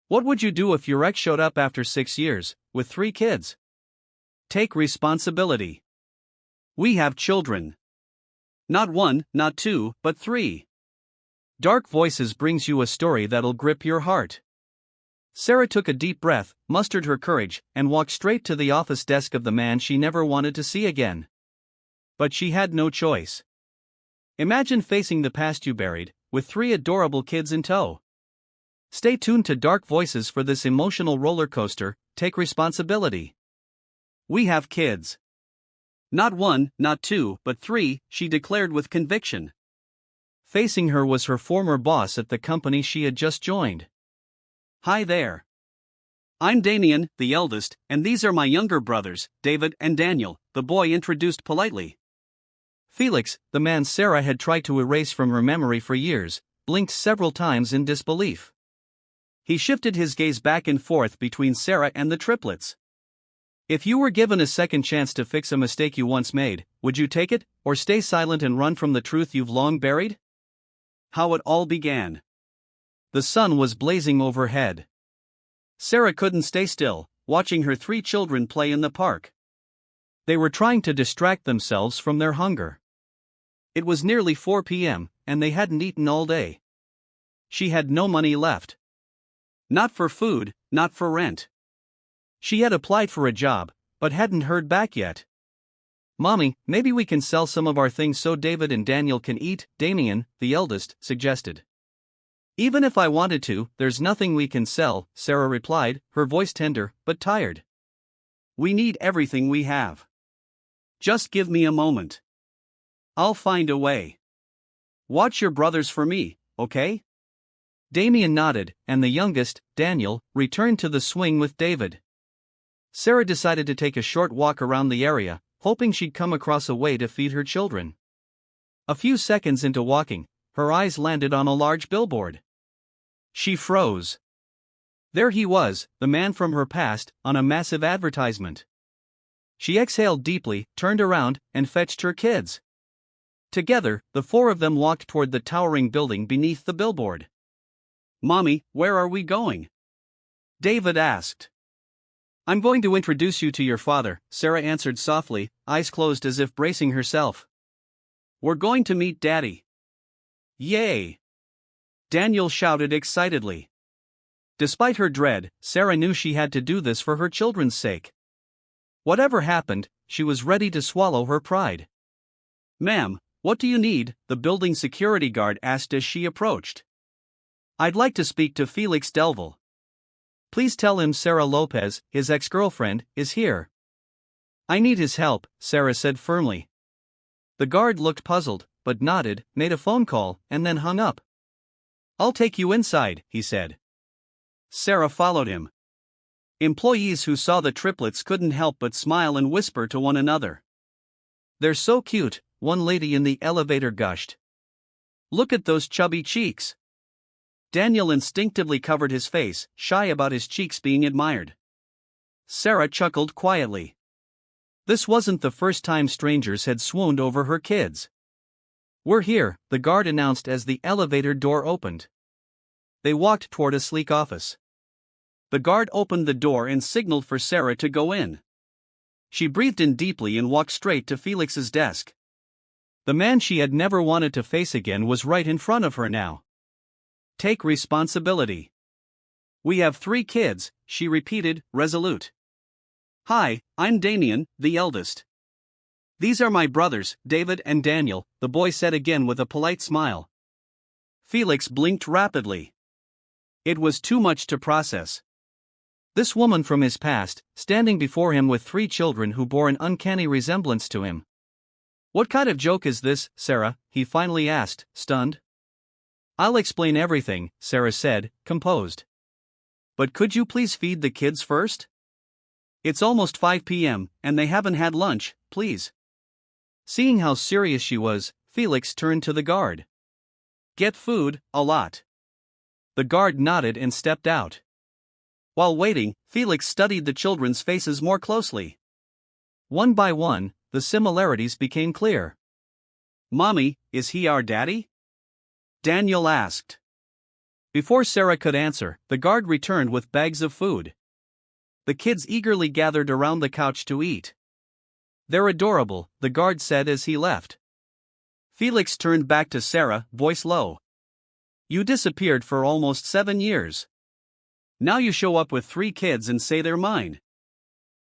What would you do if your ex showed up after 6 years, with 3 kids? Take responsibility. We have children. Not 1, not 2, but 3. Dark Voices brings you a story that'll grip your heart. Sarah took a deep breath, mustered her courage, and walked straight to the office desk of the man she never wanted to see again. But she had no choice. Imagine facing the past you buried, with 3 adorable kids in tow. Stay tuned to Dark Voices for this emotional roller coaster. Take responsibility. We have kids. Not 1, not 2, but 3, she declared with conviction. Facing her was her former boss at the company she had just joined. Hi there. I'm Damien, the eldest, and these are my younger brothers, David and Daniel, the boy introduced politely. Felix, the man Sarah had tried to erase from her memory for years, blinked several times in disbelief. He shifted his gaze back and forth between Sarah and the triplets. If you were given a second chance to fix a mistake you once made, would you take it, or stay silent and run from the truth you've long buried? How it all began. The sun was blazing overhead. Sarah couldn't stay still, watching her 3 children play in the park. They were trying to distract themselves from their hunger. It was nearly 4 p.m., and they hadn't eaten all day. She had no money left. Not for food, not for rent. She had applied for a job, but hadn't heard back yet. Mommy, maybe we can sell some of our things so David and Daniel can eat, Damien, the eldest, suggested. Even if I wanted to, there's nothing we can sell, Sarah replied, her voice tender, but tired. We need everything we have. Just give me a moment. I'll find a way. Watch your brothers for me, okay? Damien nodded, and the youngest, Daniel, returned to the swing with David. Sarah decided to take a short walk around the area, hoping she'd come across a way to feed her children. A few seconds into walking, her eyes landed on a large billboard. She froze. There he was, the man from her past, on a massive advertisement. She exhaled deeply, turned around, and fetched her kids. Together, the 4 of them walked toward the towering building beneath the billboard. Mommy, where are we going? David asked. I'm going to introduce you to your father, Sarah answered softly, eyes closed as if bracing herself. We're going to meet Daddy. Yay! Daniel shouted excitedly. Despite her dread, Sarah knew she had to do this for her children's sake. Whatever happened, she was ready to swallow her pride. Ma'am, what do you need? The building security guard asked as she approached. I'd like to speak to Felix Delville. Please tell him Sarah Lopez, his ex-girlfriend, is here. I need his help, Sarah said firmly. The guard looked puzzled, but nodded, made a phone call, and then hung up. I'll take you inside, he said. Sarah followed him. Employees who saw the triplets couldn't help but smile and whisper to one another. They're so cute, one lady in the elevator gushed. Look at those chubby cheeks. Daniel instinctively covered his face, shy about his cheeks being admired. Sarah chuckled quietly. This wasn't the first time strangers had swooned over her kids. We're here, the guard announced as the elevator door opened. They walked toward a sleek office. The guard opened the door and signaled for Sarah to go in. She breathed in deeply and walked straight to Felix's desk. The man she had never wanted to face again was right in front of her now. Take responsibility. We have 3 kids, she repeated, resolute. Hi, I'm Damien, the eldest. These are my brothers, David and Daniel, the boy said again with a polite smile. Felix blinked rapidly. It was too much to process. This woman from his past, standing before him with 3 children who bore an uncanny resemblance to him. What kind of joke is this, Sarah? He finally asked, stunned. I'll explain everything, Sarah said, composed. But could you please feed the kids first? It's almost 5 p.m., and they haven't had lunch, please. Seeing how serious she was, Felix turned to the guard. Get food, a lot. The guard nodded and stepped out. While waiting, Felix studied the children's faces more closely. One by one, the similarities became clear. Mommy, is he our daddy? Daniel asked. Before Sarah could answer, the guard returned with bags of food. The kids eagerly gathered around the couch to eat. "They're adorable," the guard said as he left. Felix turned back to Sarah, voice low. "You disappeared for almost 7 years. Now you show up with 3 kids and say they're mine.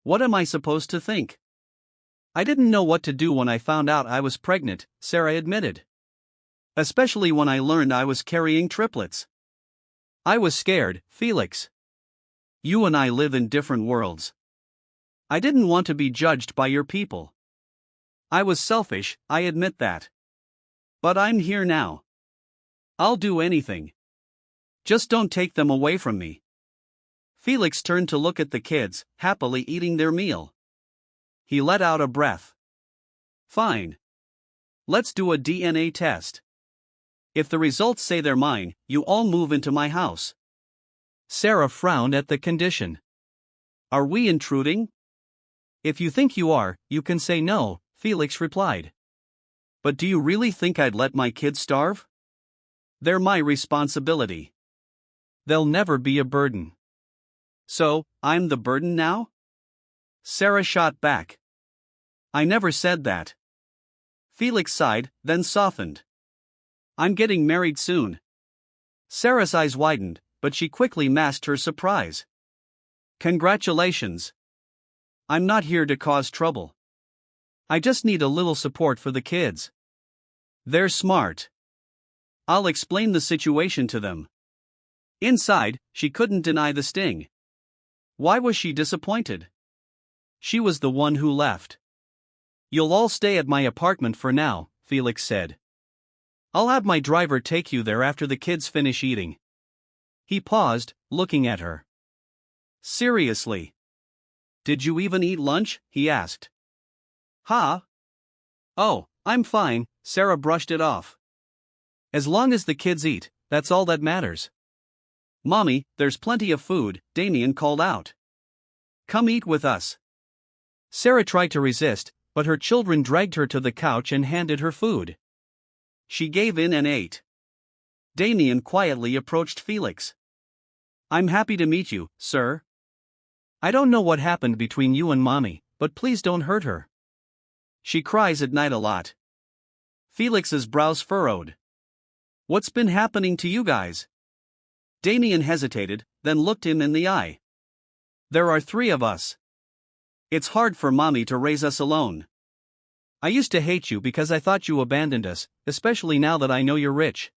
What am I supposed to think?" "I didn't know what to do when I found out I was pregnant," Sarah admitted. "Especially when I learned I was carrying triplets. I was scared, Felix. You and I live in different worlds. I didn't want to be judged by your people. I was selfish, I admit that. But I'm here now. I'll do anything. Just don't take them away from me." Felix turned to look at the kids, happily eating their meal. He let out a breath. "Fine. Let's do a DNA test. If the results say they're mine, you all move into my house." Sarah frowned at the condition. "Are we intruding?" "If you think you are, you can say no," Felix replied. "But do you really think I'd let my kids starve? They're my responsibility. They'll never be a burden." "So, I'm the burden now?" Sarah shot back. "I never said that." Felix sighed, then softened. "I'm getting married soon." Sarah's eyes widened, but she quickly masked her surprise. "Congratulations. I'm not here to cause trouble. I just need a little support for the kids. They're smart. I'll explain the situation to them." Inside, she couldn't deny the sting. Why was she disappointed? She was the one who left. "You'll all stay at my apartment for now," Felix said. "I'll have my driver take you there after the kids finish eating." He paused, looking at her. "Seriously? Did you even eat lunch?" he asked. "Huh? Oh, I'm fine," Sarah brushed it off. "As long as the kids eat, that's all that matters." "Mommy, there's plenty of food," Damien called out. "Come eat with us." Sarah tried to resist, but her children dragged her to the couch and handed her food. She gave in and ate. Damien quietly approached Felix. "I'm happy to meet you, sir. I don't know what happened between you and Mommy, but please don't hurt her. She cries at night a lot." Felix's brows furrowed. "What's been happening to you guys?" Damien hesitated, then looked him in the eye. "There are 3 of us. It's hard for Mommy to raise us alone. I used to hate you because I thought you abandoned us, especially now that I know you're rich.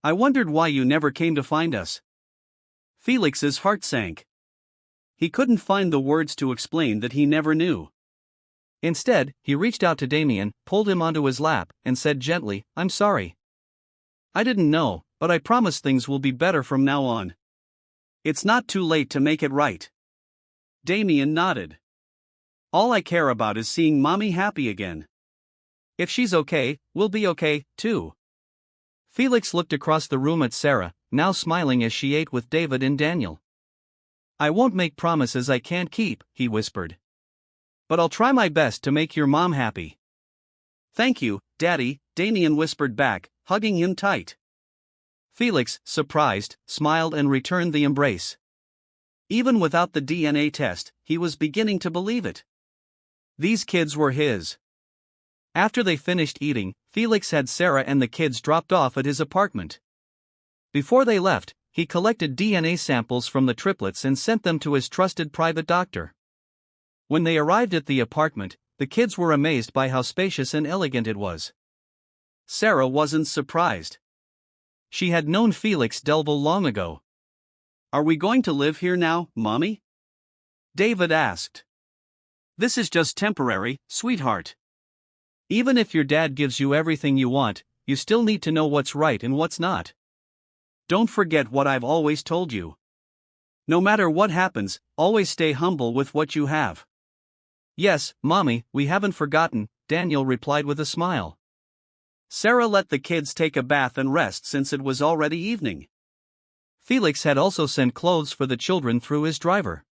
I wondered why you never came to find us." Felix's heart sank. He couldn't find the words to explain that he never knew. Instead, he reached out to Damien, pulled him onto his lap, and said gently, "I'm sorry. I didn't know, but I promise things will be better from now on. It's not too late to make it right." Damien nodded. "All I care about is seeing Mommy happy again. If she's okay, we'll be okay, too." Felix looked across the room at Sarah, now smiling as she ate with David and Daniel. "I won't make promises I can't keep," he whispered. "But I'll try my best to make your mom happy." "Thank you, Daddy," Damien whispered back, hugging him tight. Felix, surprised, smiled and returned the embrace. Even without the DNA test, he was beginning to believe it. These kids were his. After they finished eating, Felix had Sarah and the kids dropped off at his apartment. Before they left, he collected DNA samples from the triplets and sent them to his trusted private doctor. When they arrived at the apartment, the kids were amazed by how spacious and elegant it was. Sarah wasn't surprised. She had known Felix Delville long ago. "Are we going to live here now, Mommy?" David asked. "This is just temporary, sweetheart. Even if your dad gives you everything you want, you still need to know what's right and what's not. Don't forget what I've always told you. No matter what happens, always stay humble with what you have." "Yes, Mommy, we haven't forgotten," Daniel replied with a smile. Sarah let the kids take a bath and rest since it was already evening. Felix had also sent clothes for the children through his driver.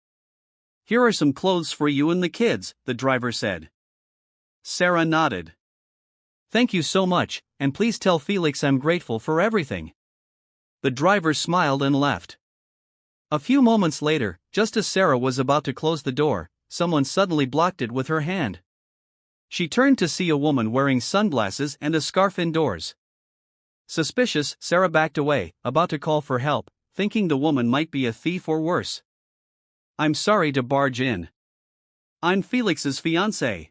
"Here are some clothes for you and the kids," the driver said. Sarah nodded. "Thank you so much, and please tell Felix I'm grateful for everything." The driver smiled and left. A few moments later, just as Sarah was about to close the door, someone suddenly blocked it with her hand. She turned to see a woman wearing sunglasses and a scarf indoors. Suspicious, Sarah backed away, about to call for help, thinking the woman might be a thief or worse. "I'm sorry to barge in. I'm Felix's fiancée."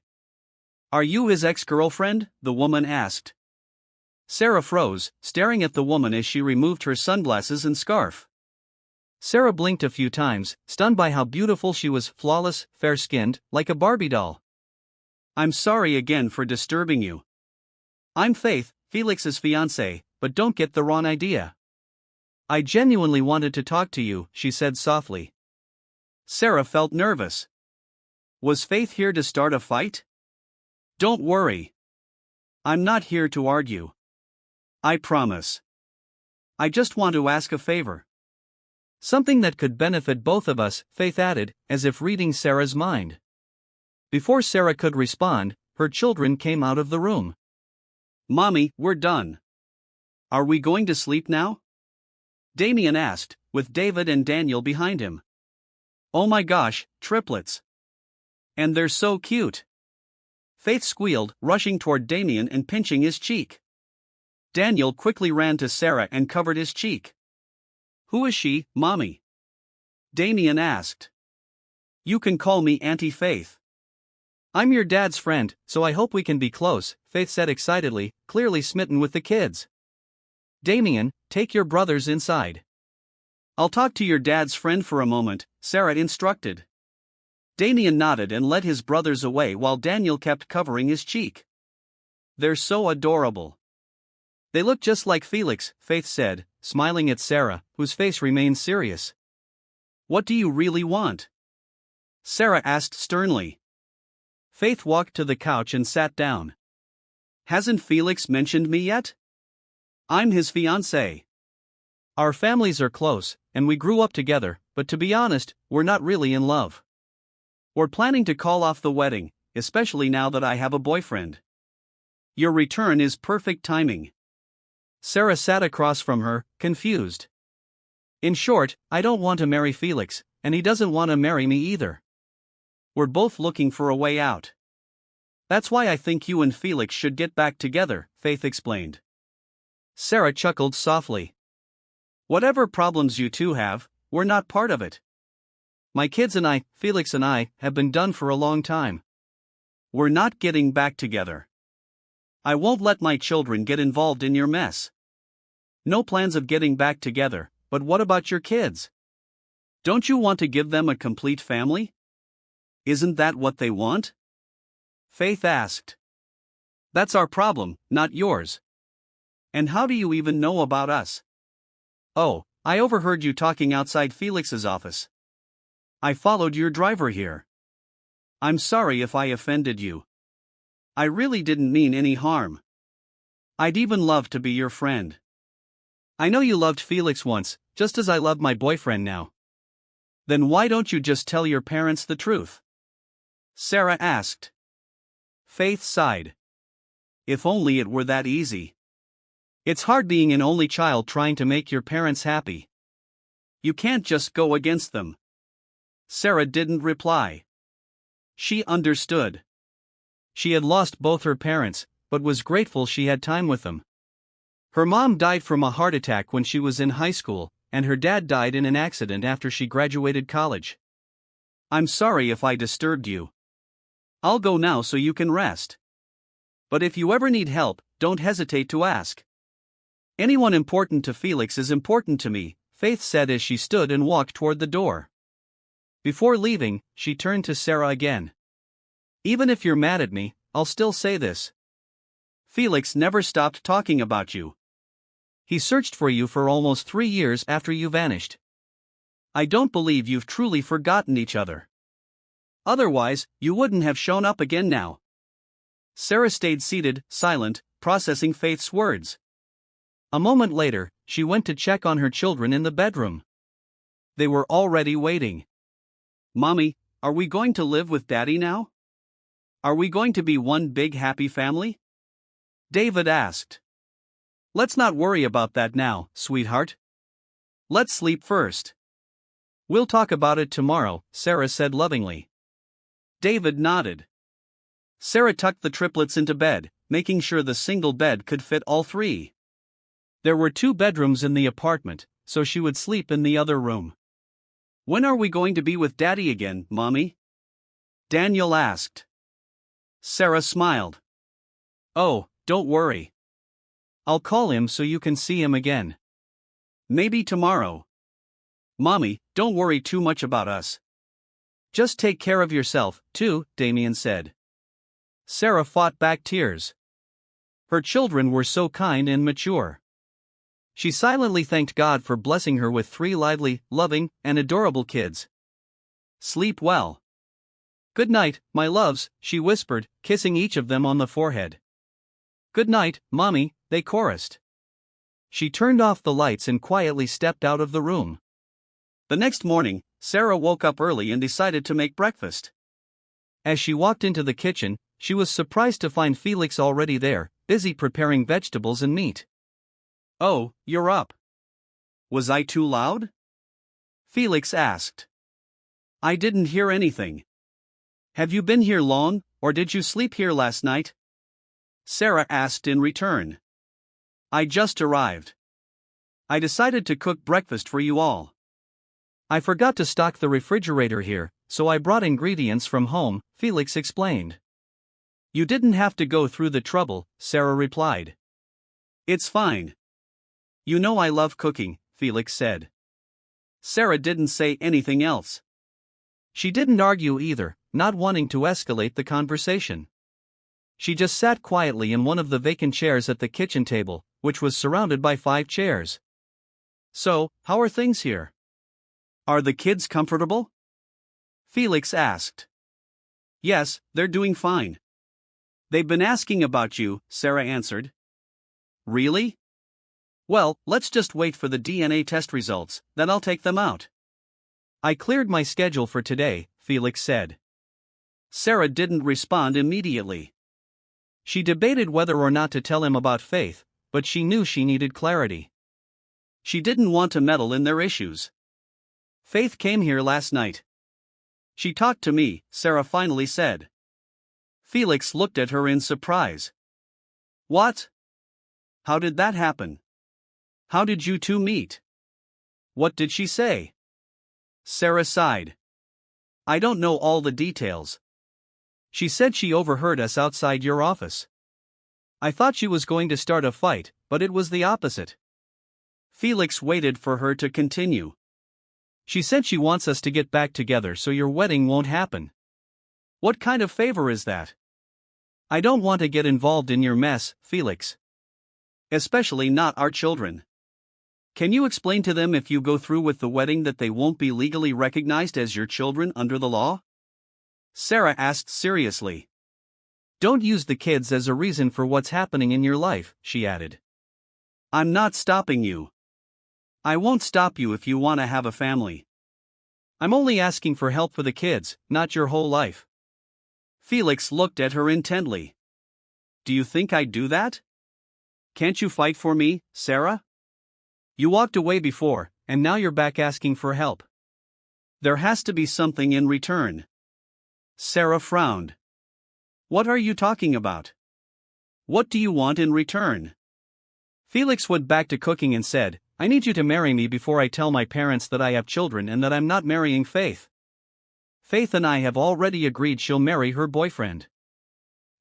"Are you his ex-girlfriend?" the woman asked. Sarah froze, staring at the woman as she removed her sunglasses and scarf. Sarah blinked a few times, stunned by how beautiful she was, flawless, fair-skinned, like a Barbie doll. "I'm sorry again for disturbing you. I'm Faith, Felix's fiancée, but don't get the wrong idea. I genuinely wanted to talk to you," she said softly. Sarah felt nervous. Was Faith here to start a fight? "Don't worry. I'm not here to argue. I promise. I just want to ask a favor. Something that could benefit both of us," Faith added, as if reading Sarah's mind. Before Sarah could respond, her children came out of the room. "Mommy, we're done. Are we going to sleep now?" Damien asked, with David and Daniel behind him. "Oh my gosh, triplets. And they're so cute." Faith squealed, rushing toward Damien and pinching his cheek. Daniel quickly ran to Sarah and covered his cheek. "Who is she, Mommy?" Damien asked. "You can call me Auntie Faith. I'm your dad's friend, so I hope we can be close," Faith said excitedly, clearly smitten with the kids. "Damien, take your brothers inside." "I'll talk to your dad's friend for a moment," Sarah instructed. Damien nodded and led his brothers away while Daniel kept covering his cheek. "They're so adorable. They look just like Felix," Faith said, smiling at Sarah, whose face remained serious. "What do you really want?" Sarah asked sternly. Faith walked to the couch and sat down. "Hasn't Felix mentioned me yet? I'm his fiancée. Our families are close, and we grew up together, but to be honest, we're not really in love. We're planning to call off the wedding, especially now that I have a boyfriend. Your return is perfect timing." Sarah sat across from her, confused. "In short, I don't want to marry Felix, and he doesn't want to marry me either. We're both looking for a way out. That's why I think you and Felix should get back together," Faith explained. Sarah chuckled softly. "Whatever problems you two have, we're not part of it. My kids and I, Felix and I, have been done for a long time. We're not getting back together. I won't let my children get involved in your mess. No plans of getting back together, but what about your kids? Don't you want to give them a complete family? Isn't that what they want?" Faith asked. "That's our problem, not yours. And how do you even know about us?" "Oh, I overheard you talking outside Felix's office. I followed your driver here. I'm sorry if I offended you. I really didn't mean any harm. I'd even love to be your friend. I know you loved Felix once, just as I love my boyfriend now. Then why don't you just tell your parents the truth?" Sarah asked. Faith sighed. If only it were that easy. It's hard being an only child trying to make your parents happy. You can't just go against them. Sarah didn't reply. She understood. She had lost both her parents, but was grateful she had time with them. Her mom died from a heart attack when she was in high school, and her dad died in an accident after she graduated college. "I'm sorry if I disturbed you. I'll go now so you can rest. But if you ever need help, don't hesitate to ask. Anyone important to Felix is important to me," Faith said as she stood and walked toward the door. Before leaving, she turned to Sarah again. "Even if you're mad at me, I'll still say this. Felix never stopped talking about you. He searched for you for almost 3 years after you vanished. I don't believe you've truly forgotten each other. Otherwise, you wouldn't have shown up again now." Sarah stayed seated, silent, processing Faith's words. A moment later, she went to check on her children in the bedroom. They were already waiting. "Mommy, are we going to live with Daddy now? Are we going to be one big happy family?" David asked. "Let's not worry about that now, sweetheart. Let's sleep first. We'll talk about it tomorrow, Sarah said lovingly. David nodded. Sarah tucked the triplets into bed, making sure the single bed could fit all three. There were 2 bedrooms in the apartment, so she would sleep in the other room. When are we going to be with Daddy again, Mommy? Daniel asked. Sarah smiled. Oh, don't worry. I'll call him so you can see him again. Maybe tomorrow. Mommy, don't worry too much about us. Just take care of yourself, too, Damien said. Sarah fought back tears. Her children were so kind and mature. She silently thanked God for blessing her with 3 lively, loving, and adorable kids. Sleep well. Good night, my loves, she whispered, kissing each of them on the forehead. Good night, Mommy, they chorused. She turned off the lights and quietly stepped out of the room. The next morning, Sarah woke up early and decided to make breakfast. As she walked into the kitchen, she was surprised to find Felix already there, busy preparing vegetables and meat. Oh, you're up. Was I too loud? Felix asked. I didn't hear anything. Have you been here long, or did you sleep here last night? Sarah asked in return. I just arrived. I decided to cook breakfast for you all. I forgot to stock the refrigerator here, so I brought ingredients from home, Felix explained. You didn't have to go through the trouble, Sarah replied. It's fine. You know I love cooking, Felix said. Sarah didn't say anything else. She didn't argue either, not wanting to escalate the conversation. She just sat quietly in one of the vacant chairs at the kitchen table, which was surrounded by 5 chairs. So, how are things here? Are the kids comfortable? Felix asked. Yes, they're doing fine. They've been asking about you, Sarah answered. Really? Well, let's just wait for the DNA test results, then I'll take them out. I cleared my schedule for today, Felix said. Sarah didn't respond immediately. She debated whether or not to tell him about Faith, but she knew she needed clarity. She didn't want to meddle in their issues. Faith came here last night. She talked to me, Sarah finally said. Felix looked at her in surprise. What? How did that happen? How did you 2 meet? What did she say? Sarah sighed. I don't know all the details. She said she overheard us outside your office. I thought she was going to start a fight, but it was the opposite. Felix waited for her to continue. She said she wants us to get back together so your wedding won't happen. What kind of favor is that? I don't want to get involved in your mess, Felix. Especially not our children. Can you explain to them if you go through with the wedding that they won't be legally recognized as your children under the law? Sarah asked seriously. Don't use the kids as a reason for what's happening in your life, she added. I'm not stopping you. I won't stop you if you want to have a family. I'm only asking for help for the kids, not your whole life. Felix looked at her intently. Do you think I'd do that? Can't you fight for me, Sarah? You walked away before, and now you're back asking for help. There has to be something in return. Sarah frowned. What are you talking about? What do you want in return? Felix went back to cooking and said, I need you to marry me before I tell my parents that I have children and that I'm not marrying Faith. Faith and I have already agreed she'll marry her boyfriend.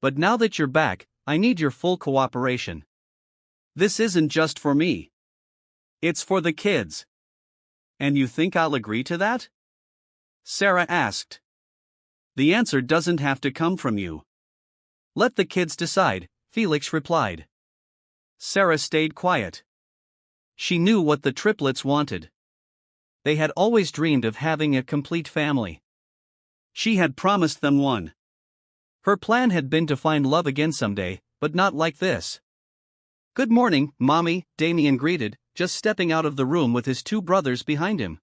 But now that you're back, I need your full cooperation. This isn't just for me. It's for the kids. And you think I'll agree to that? Sarah asked. The answer doesn't have to come from you. Let the kids decide, Felix replied. Sarah stayed quiet. She knew what the triplets wanted. They had always dreamed of having a complete family. She had promised them one. Her plan had been to find love again someday, but not like this. Good morning, Mommy, Damien greeted, just stepping out of the room with his 2 brothers behind him.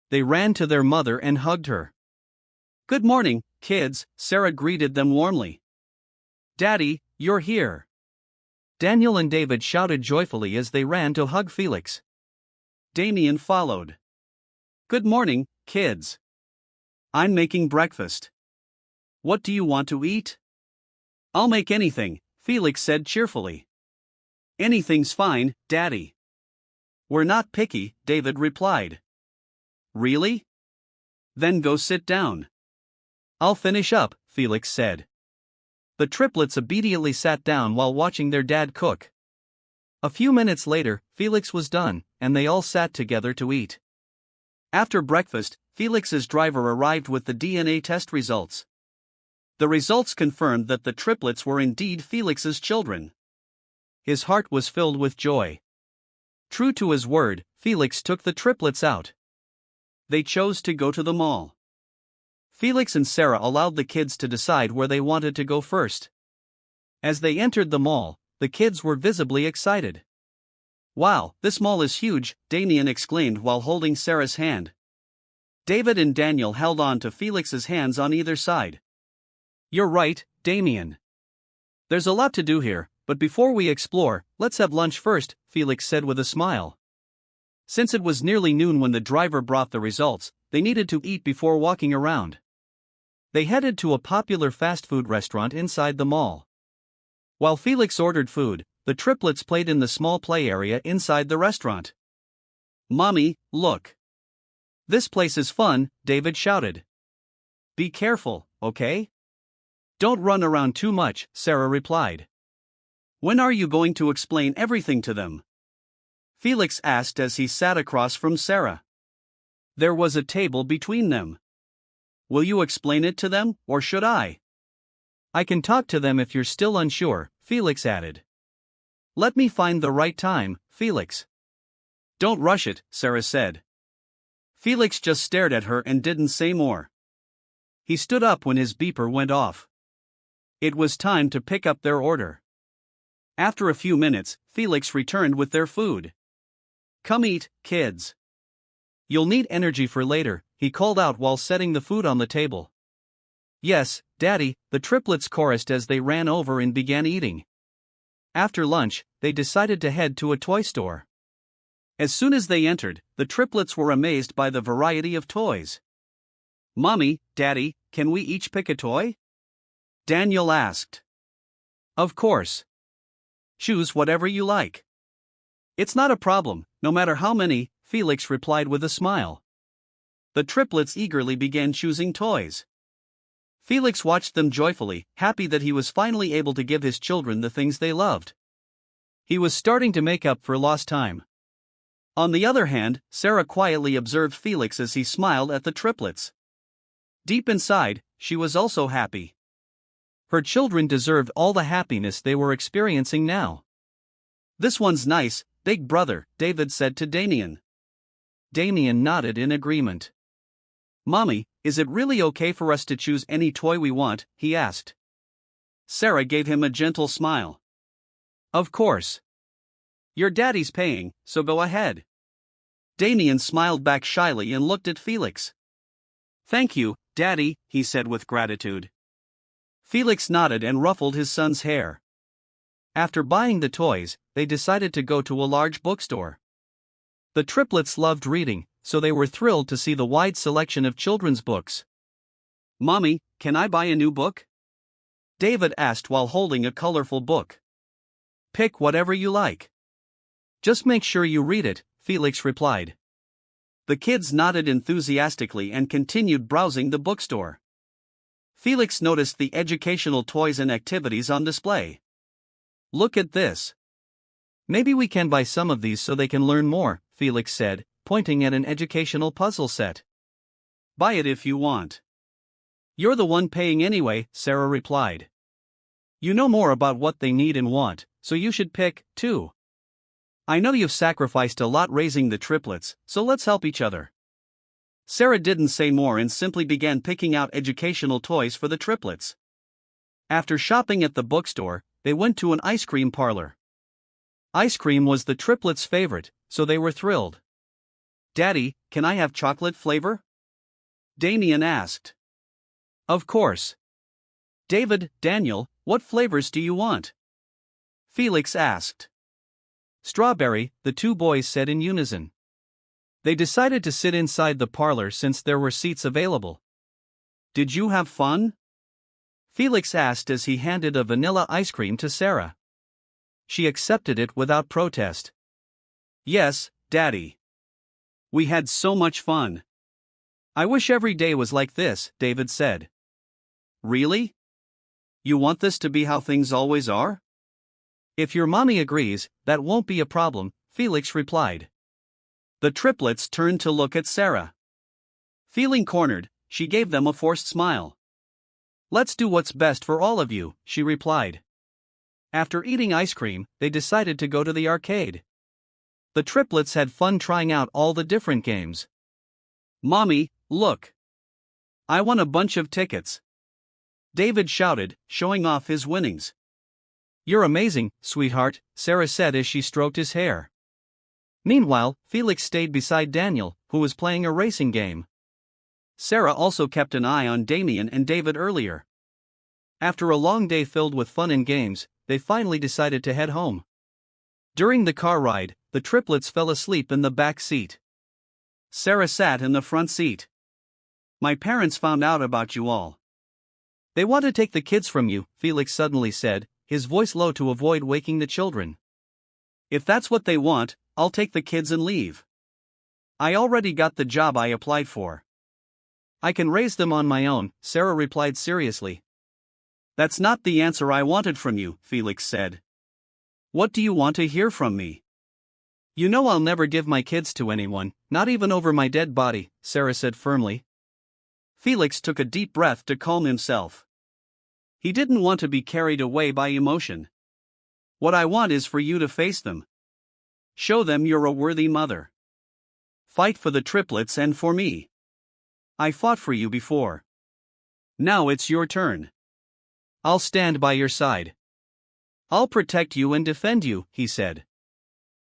They ran to their mother and hugged her. Good morning, kids, Sarah greeted them warmly. Daddy, you're here. Daniel and David shouted joyfully as they ran to hug Felix. Damien followed. Good morning, kids. I'm making breakfast. What do you want to eat? I'll make anything, Felix said cheerfully. Anything's fine, Daddy. We're not picky, David replied. Really? Then go sit down. I'll finish up, Felix said. The triplets obediently sat down while watching their dad cook. A few minutes later, Felix was done, and they all sat together to eat. After breakfast, Felix's driver arrived with the DNA test results. The results confirmed that the triplets were indeed Felix's children. His heart was filled with joy. True to his word, Felix took the triplets out. They chose to go to the mall. Felix and Sarah allowed the kids to decide where they wanted to go first. As they entered the mall, the kids were visibly excited. Wow, this mall is huge, Damien exclaimed while holding Sarah's hand. David and Daniel held on to Felix's hands on either side. You're right, Damien. There's a lot to do here, but before we explore, let's have lunch first, Felix said with a smile. Since it was nearly noon when the driver brought the results, they needed to eat before walking around. They headed to a popular fast food restaurant inside the mall. While Felix ordered food, the triplets played in the small play area inside the restaurant. Mommy, look. This place is fun, David shouted. Be careful, okay? Don't run around too much, Sarah replied. When are you going to explain everything to them? Felix asked as he sat across from Sarah. There was a table between them. Will you explain it to them, or should I? I can talk to them if you're still unsure, Felix added. Let me find the right time, Felix. Don't rush it, Sarah said. Felix just stared at her and didn't say more. He stood up when his beeper went off. It was time to pick up their order. After a few minutes, Felix returned with their food. Come eat, kids. You'll need energy for later, he called out while setting the food on the table. Yes, Daddy, the triplets chorused as they ran over and began eating. After lunch, they decided to head to a toy store. As soon as they entered, the triplets were amazed by the variety of toys. Mommy, Daddy, can we each pick a toy? Daniel asked. Of course. Choose whatever you like. It's not a problem, no matter how many, Felix replied with a smile. The triplets eagerly began choosing toys. Felix watched them joyfully, happy that he was finally able to give his children the things they loved. He was starting to make up for lost time. On the other hand, Sarah quietly observed Felix as he smiled at the triplets. Deep inside, she was also happy. Her children deserved all the happiness they were experiencing now. This one's nice, big brother, David said to Damien. Damien nodded in agreement. Mommy, is it really okay for us to choose any toy we want? He asked. Sarah gave him a gentle smile. Of course. Your daddy's paying, so go ahead. Damien smiled back shyly and looked at Felix. Thank you, Daddy, he said with gratitude. Felix nodded and ruffled his son's hair. After buying the toys, they decided to go to a large bookstore. The triplets loved reading, so they were thrilled to see the wide selection of children's books. Mommy, can I buy a new book? David asked while holding a colorful book. Pick whatever you like. Just make sure you read it, Felix replied. The kids nodded enthusiastically and continued browsing the bookstore. Felix noticed the educational toys and activities on display. Look at this. Maybe we can buy some of these so they can learn more, Felix said, pointing at an educational puzzle set. Buy it if you want. You're the one paying anyway, Sarah replied. You know more about what they need and want, so you should pick, too. I know you've sacrificed a lot raising the triplets, so let's help each other. Sarah didn't say more and simply began picking out educational toys for the triplets. After shopping at the bookstore, they went to an ice cream parlor. Ice cream was the triplets' favorite, so they were thrilled. Daddy, can I have chocolate flavor? Damien asked. Of course. David, Daniel, what flavors do you want? Felix asked. Strawberry, the two boys said in unison. They decided to sit inside the parlor since there were seats available. Did you have fun? Felix asked as he handed a vanilla ice cream to Sarah. She accepted it without protest. Yes, Daddy. We had so much fun. I wish every day was like this, David said. Really? You want this to be how things always are? If your mommy agrees, that won't be a problem, Felix replied. The triplets turned to look at Sarah. Feeling cornered, she gave them a forced smile. Let's do what's best for all of you, she replied. After eating ice cream, they decided to go to the arcade. The triplets had fun trying out all the different games. Mommy, look. I won a bunch of tickets. David shouted, showing off his winnings. You're amazing, sweetheart, Sarah said as she stroked his hair. Meanwhile, Felix stayed beside Daniel, who was playing a racing game. Sarah also kept an eye on Damien and David earlier. After a long day filled with fun and games, they finally decided to head home. During the car ride, the triplets fell asleep in the back seat. Sarah sat in the front seat. My parents found out about you all. They want to take the kids from you, Felix suddenly said, his voice low to avoid waking the children. If that's what they want, I'll take the kids and leave. I already got the job I applied for. I can raise them on my own, Sarah replied seriously. That's not the answer I wanted from you, Felix said. What do you want to hear from me? You know I'll never give my kids to anyone, not even over my dead body, Sarah said firmly. Felix took a deep breath to calm himself. He didn't want to be carried away by emotion. What I want is for you to face them. Show them you're a worthy mother. Fight for the triplets and for me. I fought for you before. Now it's your turn. I'll stand by your side. I'll protect you and defend you, he said.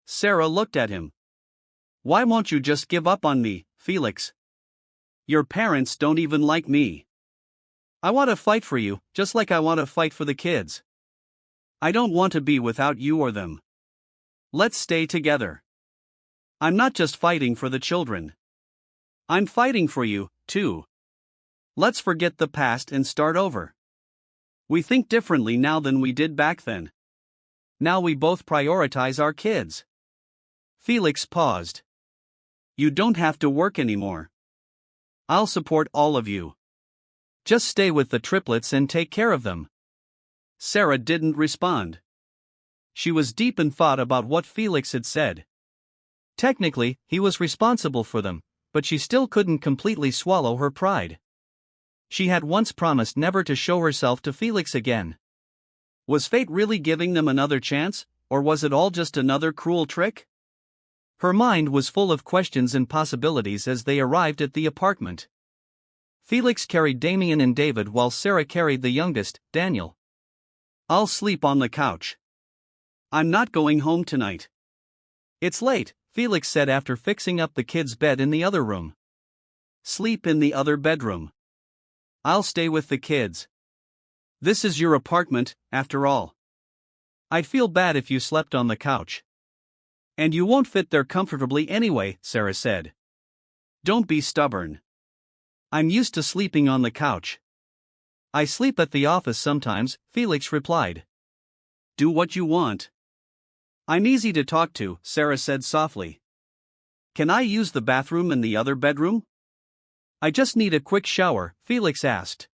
Sarah looked at him. Why won't you just give up on me, Felix? Your parents don't even like me. I want to fight for you, just like I want to fight for the kids. I don't want to be without you or them. Let's stay together. I'm not just fighting for the children. I'm fighting for you, too. Let's forget the past and start over. We think differently now than we did back then. Now we both prioritize our kids. Felix paused. You don't have to work anymore. I'll support all of you. Just stay with the triplets and take care of them. Sarah didn't respond. She was deep in thought about what Felix had said. Technically, he was responsible for them, but she still couldn't completely swallow her pride. She had once promised never to show herself to Felix again. Was fate really giving them another chance, or was it all just another cruel trick? Her mind was full of questions and possibilities as they arrived at the apartment. Felix carried Damien and David while Sarah carried the youngest, Daniel. I'll sleep on the couch. I'm not going home tonight. It's late, Felix said after fixing up the kids' bed in the other room. Sleep in the other bedroom. I'll stay with the kids. This is your apartment, after all. I'd feel bad if you slept on the couch. And you won't fit there comfortably anyway, Sarah said. Don't be stubborn. I'm used to sleeping on the couch. I sleep at the office sometimes, Felix replied. Do what you want. I'm easy to talk to, Sarah said softly. Can I use the bathroom in the other bedroom? I just need a quick shower, Felix asked.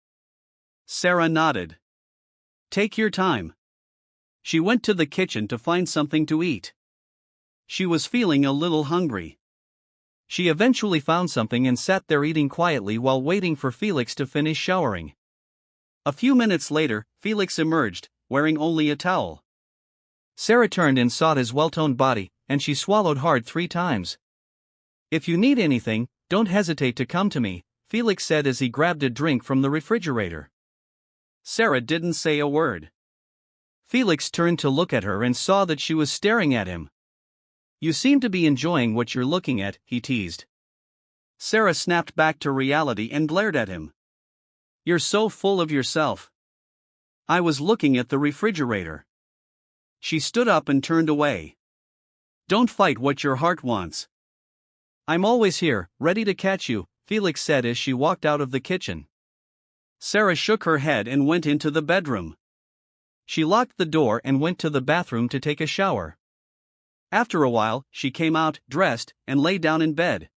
Sarah nodded. Take your time. She went to the kitchen to find something to eat. She was feeling a little hungry. She eventually found something and sat there eating quietly while waiting for Felix to finish showering. A few minutes later, Felix emerged, wearing only a towel. Sarah turned and saw his well-toned body, and she swallowed hard 3 times. If you need anything, don't hesitate to come to me, Felix said as he grabbed a drink from the refrigerator. Sarah didn't say a word. Felix turned to look at her and saw that she was staring at him. You seem to be enjoying what you're looking at, he teased. Sarah snapped back to reality and glared at him. You're so full of yourself. I was looking at the refrigerator. She stood up and turned away. Don't fight what your heart wants. I'm always here, ready to catch you, Felix said as she walked out of the kitchen. Sarah shook her head and went into the bedroom. She locked the door and went to the bathroom to take a shower. After a while, she came out, dressed, and lay down in bed.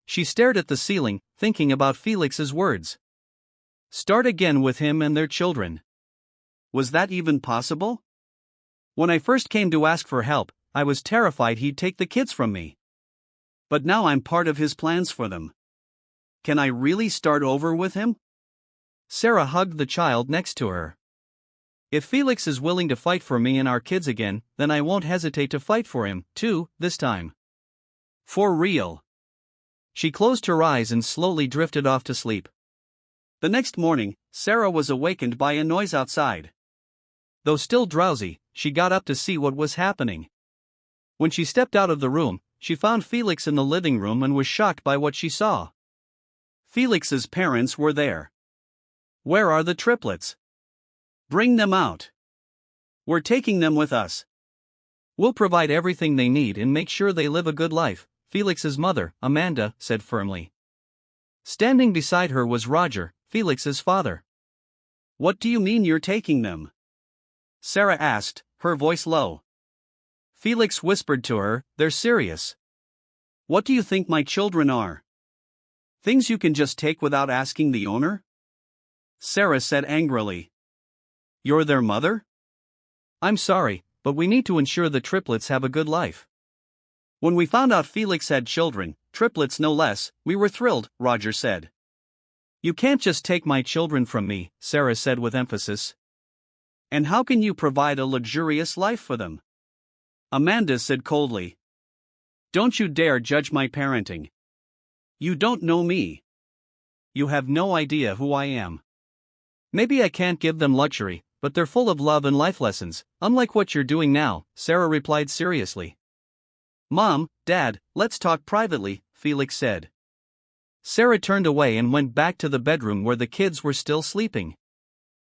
She stared at the ceiling, thinking about Felix's words. Start again with him and their children. Was that even possible? When I first came to ask for help, I was terrified he'd take the kids from me. But now I'm part of his plans for them. Can I really start over with him? Sarah hugged the child next to her. If Felix is willing to fight for me and our kids again, then I won't hesitate to fight for him, too, this time. For real. She closed her eyes and slowly drifted off to sleep. The next morning, Sarah was awakened by a noise outside. Though still drowsy, she got up to see what was happening. When she stepped out of the room, she found Felix in the living room and was shocked by what she saw. Felix's parents were there. Where are the triplets? Bring them out. We're taking them with us. We'll provide everything they need and make sure they live a good life, Felix's mother, Amanda, said firmly. Standing beside her was Roger, Felix's father. What do you mean you're taking them? Sarah asked, her voice low. Felix whispered to her, they're serious. What do you think my children are? Things you can just take without asking the owner? Sarah said angrily. You're their mother? I'm sorry, but we need to ensure the triplets have a good life. When we found out Felix had children, triplets no less, we were thrilled, Roger said. You can't just take my children from me, Sarah said with emphasis. And how can you provide a luxurious life for them? Amanda said coldly. Don't you dare judge my parenting. You don't know me. You have no idea who I am. Maybe I can't give them luxury, but they're full of love and life lessons, unlike what you're doing now, Sarah replied seriously. Mom, Dad, let's talk privately, Felix said. Sarah turned away and went back to the bedroom where the kids were still sleeping.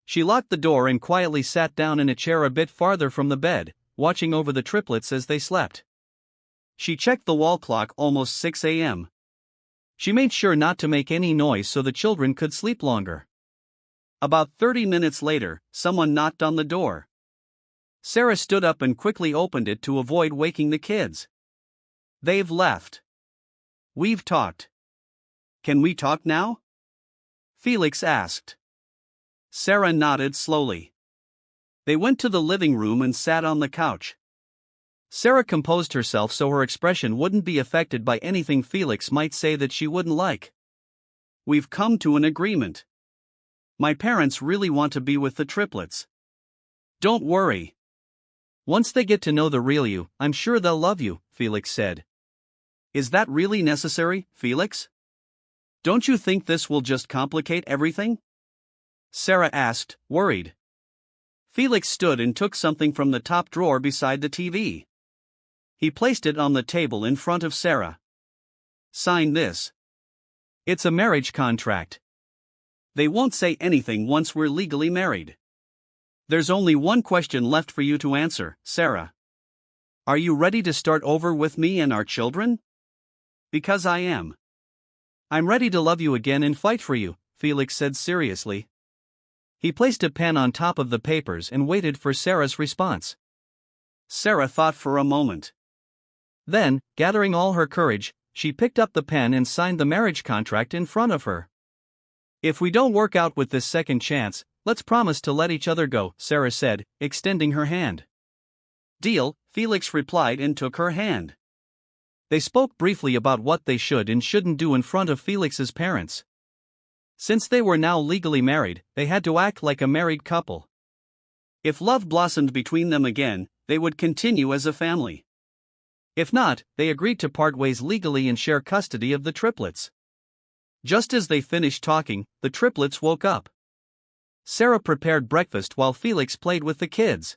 She locked the door and quietly sat down in a chair a bit farther from the bed, watching over the triplets as they slept. She checked the wall clock, almost 6 a.m. She made sure not to make any noise so the children could sleep longer. About 30 minutes later, someone knocked on the door. Sarah stood up and quickly opened it to avoid waking the kids. They've left. We've talked. Can we talk now? Felix asked. Sarah nodded slowly. They went to the living room and sat on the couch. Sarah composed herself so her expression wouldn't be affected by anything Felix might say that she wouldn't like. We've come to an agreement. My parents really want to be with the triplets. Don't worry. Once they get to know the real you, I'm sure they'll love you, Felix said. Is that really necessary, Felix? Don't you think this will just complicate everything? Sarah asked, worried. Felix stood and took something from the top drawer beside the TV. He placed it on the table in front of Sarah. Sign this. It's a marriage contract. They won't say anything once we're legally married. There's only one question left for you to answer, Sarah. Are you ready to start over with me and our children? Because I am. I'm ready to love you again and fight for you, Felix said seriously. He placed a pen on top of the papers and waited for Sarah's response. Sarah thought for a moment. Then, gathering all her courage, she picked up the pen and signed the marriage contract in front of her. If we don't work out with this second chance, let's promise to let each other go, Sarah said, extending her hand. Deal, Felix replied and took her hand. They spoke briefly about what they should and shouldn't do in front of Felix's parents. Since they were now legally married, they had to act like a married couple. If love blossomed between them again, they would continue as a family. If not, they agreed to part ways legally and share custody of the triplets. Just as they finished talking, the triplets woke up. Sarah prepared breakfast while Felix played with the kids.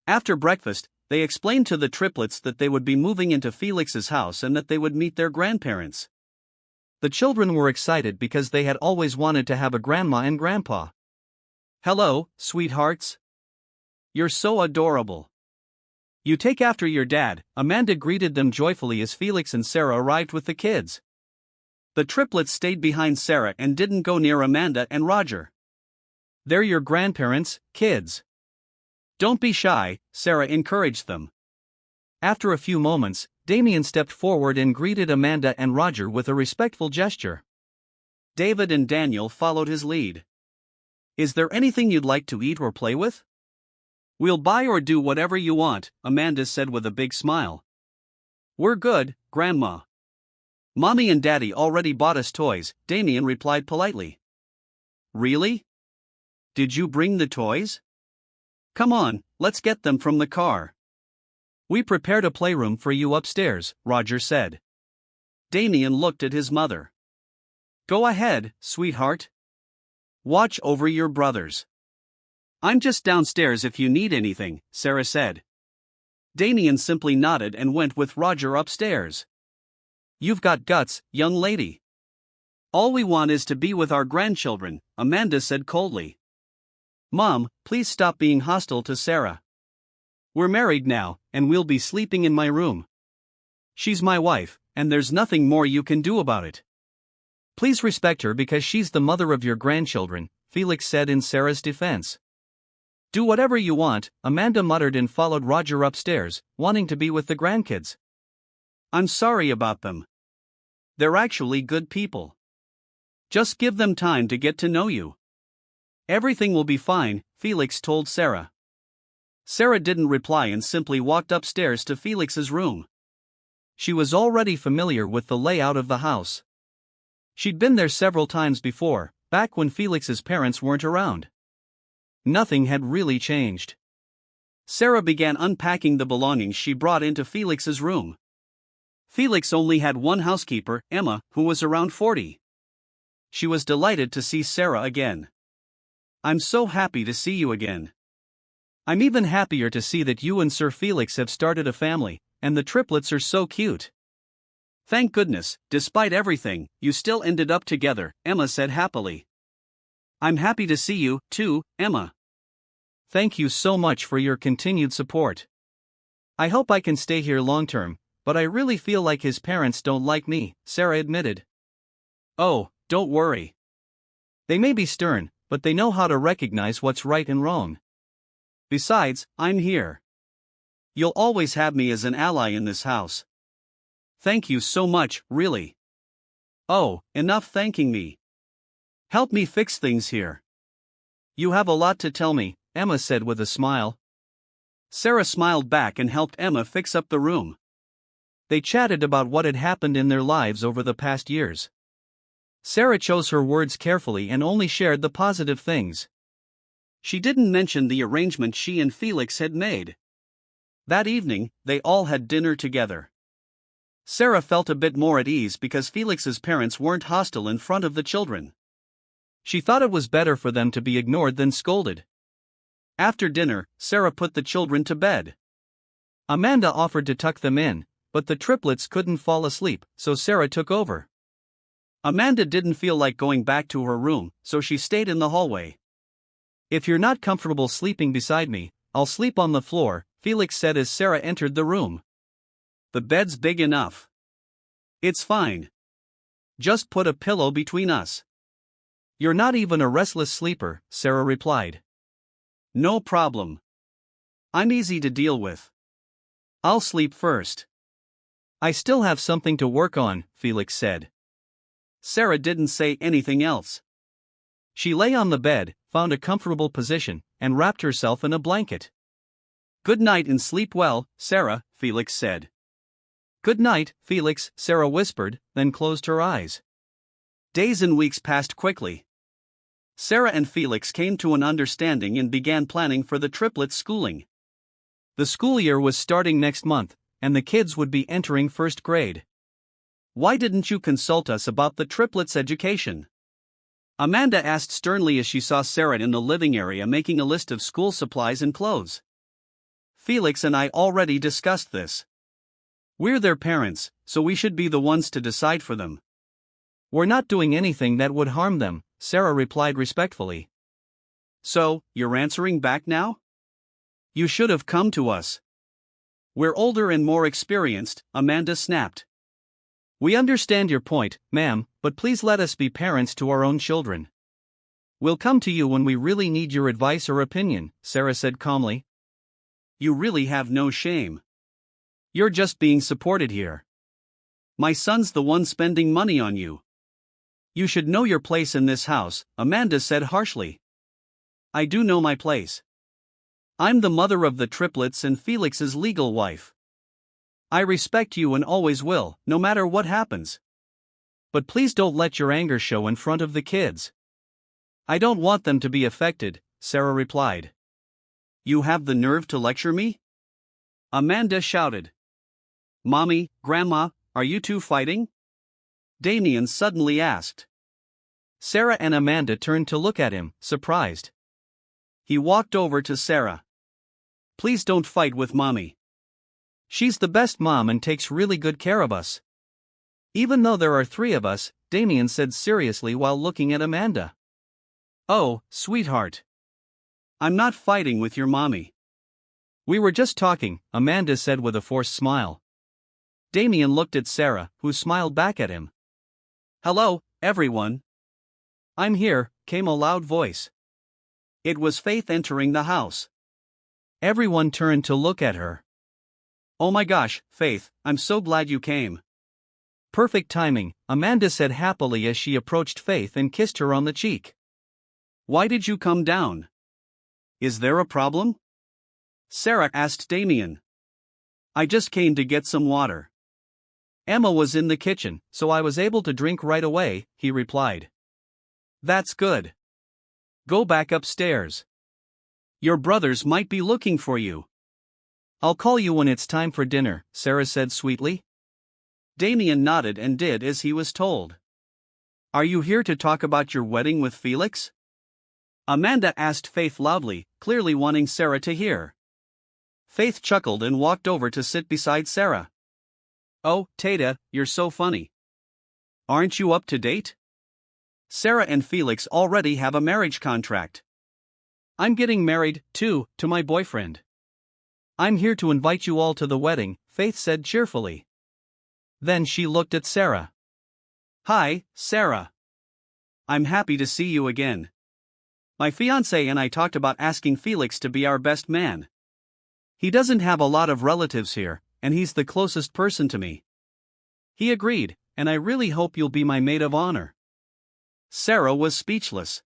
After breakfast, they explained to the triplets that they would be moving into Felix's house and that they would meet their grandparents. The children were excited because they had always wanted to have a grandma and grandpa. Hello, sweethearts. You're so adorable. You take after your dad, Amanda greeted them joyfully as Felix and Sarah arrived with the kids. The triplets stayed behind Sarah and didn't go near Amanda and Roger. They're your grandparents, kids. Don't be shy, Sarah encouraged them. After a few moments, Damien stepped forward and greeted Amanda and Roger with a respectful gesture. David and Daniel followed his lead. Is there anything you'd like to eat or play with? We'll buy or do whatever you want, Amanda said with a big smile. We're good, Grandma. Mommy and Daddy already bought us toys, Damien replied politely. Really? Did you bring the toys? Come on, let's get them from the car. We prepared a playroom for you upstairs, Roger said. Damien looked at his mother. Go ahead, sweetheart. Watch over your brothers. I'm just downstairs if you need anything, Sarah said. Damien simply nodded and went with Roger upstairs. You've got guts, young lady. All we want is to be with our grandchildren, Amanda said coldly. Mom, please stop being hostile to Sarah. We're married now, and we'll be sleeping in my room. She's my wife, and there's nothing more you can do about it. Please respect her because she's the mother of your grandchildren, Felix said in Sarah's defense. Do whatever you want, Amanda muttered and followed Roger upstairs, wanting to be with the grandkids. I'm sorry about them. They're actually good people. Just give them time to get to know you. Everything will be fine, Felix told Sarah. Sarah didn't reply and simply walked upstairs to Felix's room. She was already familiar with the layout of the house. She'd been there several times before, back when Felix's parents weren't around. Nothing had really changed. Sarah began unpacking the belongings she brought into Felix's room. Felix only had one housekeeper, Emma, who was around 40. She was delighted to see Sarah again. I'm so happy to see you again. I'm even happier to see that you and Sir Felix have started a family, and the triplets are so cute. Thank goodness, despite everything, you still ended up together, Emma said happily. I'm happy to see you, too, Emma. Thank you so much for your continued support. I hope I can stay here long term, but I really feel like his parents don't like me, Sarah admitted. Oh, don't worry. They may be stern, but they know how to recognize what's right and wrong. Besides, I'm here. You'll always have me as an ally in this house. Thank you so much, really. Oh, enough thanking me. Help me fix things here. You have a lot to tell me, Emma said with a smile. Sarah smiled back and helped Emma fix up the room. They chatted about what had happened in their lives over the past years. Sarah chose her words carefully and only shared the positive things. She didn't mention the arrangement she and Felix had made. That evening, they all had dinner together. Sarah felt a bit more at ease because Felix's parents weren't hostile in front of the children. She thought it was better for them to be ignored than scolded. After dinner, Sarah put the children to bed. Amanda offered to tuck them in, but the triplets couldn't fall asleep, so Sarah took over. Amanda didn't feel like going back to her room, so she stayed in the hallway. If you're not comfortable sleeping beside me, I'll sleep on the floor, Felix said as Sarah entered the room. The bed's big enough. It's fine. Just put a pillow between us. You're not even a restless sleeper, Sarah replied. No problem. I'm easy to deal with. I'll sleep first. I still have something to work on, Felix said. Sarah didn't say anything else. She lay on the bed, found a comfortable position, and wrapped herself in a blanket. Good night and sleep well, Sarah, Felix said. Good night, Felix, Sarah whispered, then closed her eyes. Days and weeks passed quickly. Sarah and Felix came to an understanding and began planning for the triplets' schooling. The school year was starting next month, and the kids would be entering first grade. Why didn't you consult us about the triplets' education? Amanda asked sternly as she saw Sarah in the living area making a list of school supplies and clothes. Felix and I already discussed this. We're their parents, so we should be the ones to decide for them. We're not doing anything that would harm them, Sarah replied respectfully. So, you're answering back now? You should have come to us. We're older and more experienced, Amanda snapped. We understand your point, ma'am, but please let us be parents to our own children. We'll come to you when we really need your advice or opinion, Sarah said calmly. You really have no shame. You're just being supported here. My son's the one spending money on you. You should know your place in this house, Amanda said harshly. I do know my place. I'm the mother of the triplets and Felix's legal wife. I respect you and always will, no matter what happens. But please don't let your anger show in front of the kids. I don't want them to be affected, Sarah replied. You have the nerve to lecture me? Amanda shouted. Mommy, Grandma, are you two fighting? Damien suddenly asked. Sarah and Amanda turned to look at him, surprised. He walked over to Sarah. Please don't fight with Mommy. She's the best mom and takes really good care of us. Even though there are 3 of us, Damien said seriously while looking at Amanda. Oh, sweetheart. I'm not fighting with your mommy. We were just talking, Amanda said with a forced smile. Damien looked at Sarah, who smiled back at him. Hello, everyone. I'm here, came a loud voice. It was Faith entering the house. Everyone turned to look at her. Oh my gosh, Faith, I'm so glad you came. Perfect timing, Amanda said happily as she approached Faith and kissed her on the cheek. Why did you come down? Is there a problem? Sarah asked Damien. I just came to get some water. Emma was in the kitchen, so I was able to drink right away, he replied. That's good. Go back upstairs. Your brothers might be looking for you. I'll call you when it's time for dinner, Sarah said sweetly. Damien nodded and did as he was told. Are you here to talk about your wedding with Felix? Amanda asked Faith loudly, clearly wanting Sarah to hear. Faith chuckled and walked over to sit beside Sarah. Oh, Tata, you're so funny. Aren't you up to date? Sarah and Felix already have a marriage contract. I'm getting married, too, to my boyfriend. I'm here to invite you all to the wedding, Faith said cheerfully. Then she looked at Sarah. Hi, Sarah. I'm happy to see you again. My fiancé and I talked about asking Felix to be our best man. He doesn't have a lot of relatives here, and he's the closest person to me. He agreed, and I really hope you'll be my maid of honor. Sarah was speechless.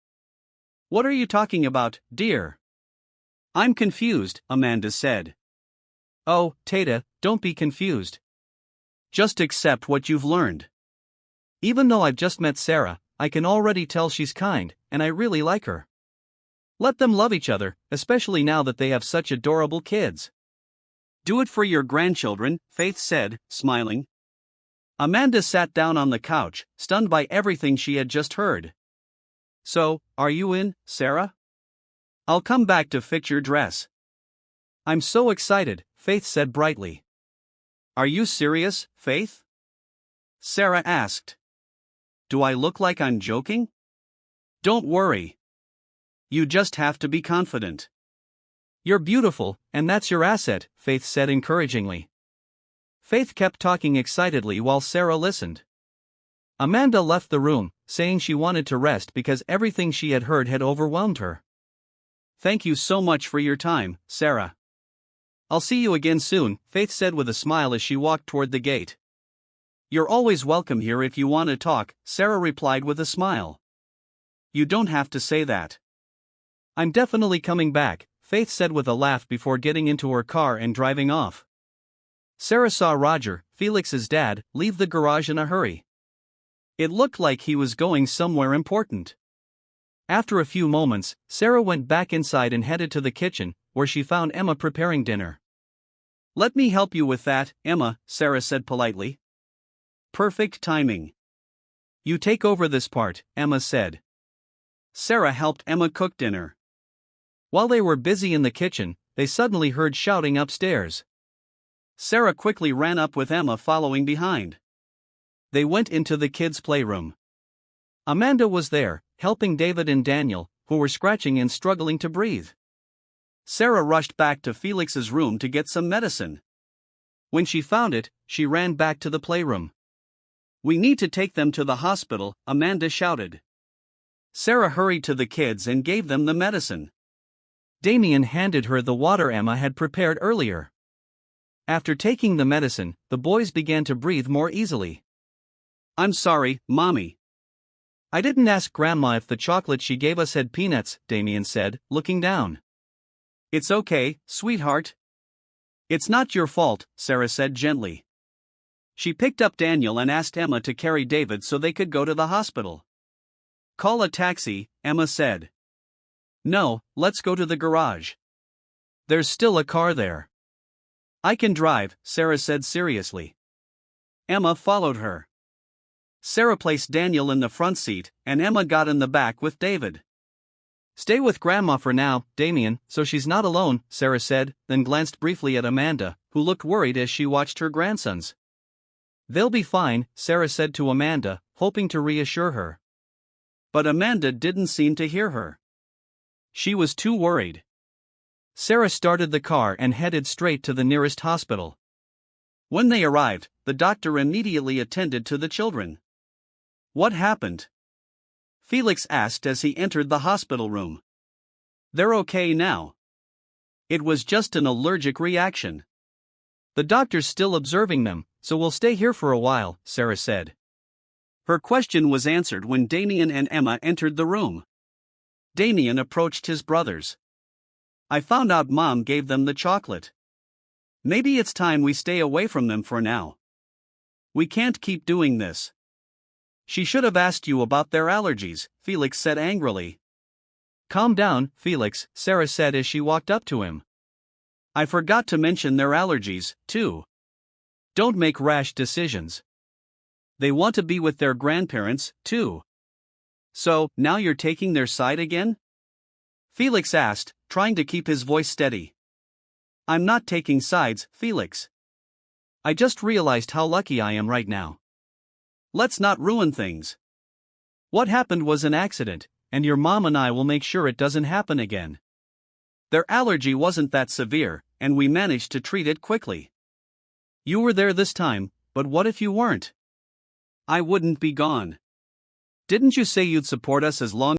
What are you talking about, dear? I'm confused, Amanda said. Oh, Tata, don't be confused. Just accept what you've learned. Even though I've just met Sarah, I can already tell she's kind, and I really like her. Let them love each other, especially now that they have such adorable kids. Do it for your grandchildren, Faith said, smiling. Amanda sat down on the couch, stunned by everything she had just heard. So, are you in, Sarah? I'll come back to fix your dress. I'm so excited, Faith said brightly. Are you serious, Faith? Sarah asked. Do I look like I'm joking? Don't worry. You just have to be confident. You're beautiful, and that's your asset, Faith said encouragingly. Faith kept talking excitedly while Sarah listened. Amanda left the room, saying she wanted to rest because everything she had heard had overwhelmed her. Thank you so much for your time, Sarah. I'll see you again soon, Faith said with a smile as she walked toward the gate. You're always welcome here if you want to talk, Sarah replied with a smile. You don't have to say that. I'm definitely coming back, Faith said with a laugh before getting into her car and driving off. Sarah saw Roger, Felix's dad, leave the garage in a hurry. It looked like he was going somewhere important. After a few moments, Sarah went back inside and headed to the kitchen, where she found Emma preparing dinner. Let me help you with that, Emma, Sarah said politely. Perfect timing. You take over this part, Emma said. Sarah helped Emma cook dinner. While they were busy in the kitchen, they suddenly heard shouting upstairs. Sarah quickly ran up with Emma following behind. They went into the kids' playroom. Amanda was there, helping David and Daniel, who were scratching and struggling to breathe. Sarah rushed back to Felix's room to get some medicine. When she found it, she ran back to the playroom. "We need to take them to the hospital," Amanda shouted. Sarah hurried to the kids and gave them the medicine. Damien handed her the water Emma had prepared earlier. After taking the medicine, the boys began to breathe more easily. "I'm sorry, Mommy. I didn't ask Grandma if the chocolate she gave us had peanuts," Damien said, looking down. "It's okay, sweetheart. It's not your fault," Sarah said gently. She picked up Daniel and asked Emma to carry David so they could go to the hospital. "Call a taxi," Emma said. "No, let's go to the garage. There's still a car there." "I can drive," Sarah said seriously. Emma followed her. Sarah placed Daniel in the front seat, and Emma got in the back with David. "Stay with Grandma for now, Damien, so she's not alone," Sarah said, then glanced briefly at Amanda, who looked worried as she watched her grandsons. "They'll be fine," Sarah said to Amanda, hoping to reassure her. But Amanda didn't seem to hear her. She was too worried. Sarah started the car and headed straight to the nearest hospital. When they arrived, the doctor immediately attended to the children. "What happened?" Felix asked as he entered the hospital room. "They're okay now. It was just an allergic reaction. The doctor's still observing them, so we'll stay here for a while," Sarah said. Her question was answered when Damien and Emma entered the room. Damien approached his brothers. "I found out Mom gave them the chocolate. Maybe it's time we stay away from them for now. We can't keep doing this." "She should have asked you about their allergies," Felix said angrily. "Calm down, Felix," Sarah said as she walked up to him. "I forgot to mention their allergies, too. Don't make rash decisions. They want to be with their grandparents, too." "So, now you're taking their side again?" Felix asked, trying to keep his voice steady. "I'm not taking sides, Felix. I just realized how lucky I am right now. Let's not ruin things. What happened was an accident, and your mom and I will make sure it doesn't happen again. Their allergy wasn't that severe, and we managed to treat it quickly. You were there this time, but what if you weren't? I wouldn't be gone. Didn't you say you'd support us as long